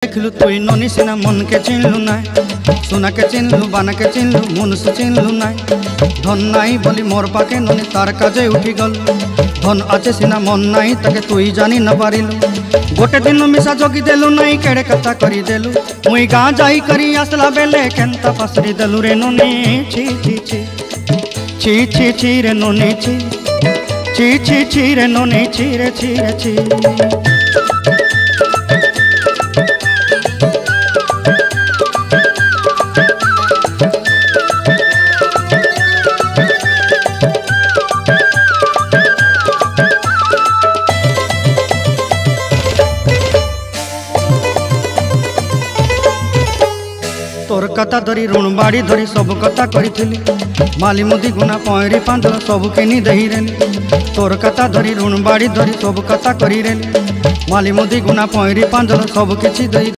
देखलु तुई ननी सिना मन के चिन्हलु ना, सोना के चिन्हलु बाना के चिन्हलु मुनुष चिन्हलु ना। धन नाई बोली मोर पाके ननी तार काजे उठी गल, धन आचे सिना मन नाई ताके तुई जानी न पारिलु। गोटे दिन मिसा जोगी देलु नाई केड़े कथा करी देलु, मुई गाँ जाई करी आसला बेले केंता पासरी देलु रे ननी। छी छी छी छी छी छी रे ननी छी छी छी छी रे ननी छी रे छी रे छी। तोर कथा धरी ऋण बाड़ी धरी सब कथा करी, माली मुदी गुना पयरी पांदल सब किनी दही रेली। तोर कथा धरी ऋण बाड़ी धरी सब कथा करी रेली, माली मुदी गुना पयरी पांदल सब किछि दही।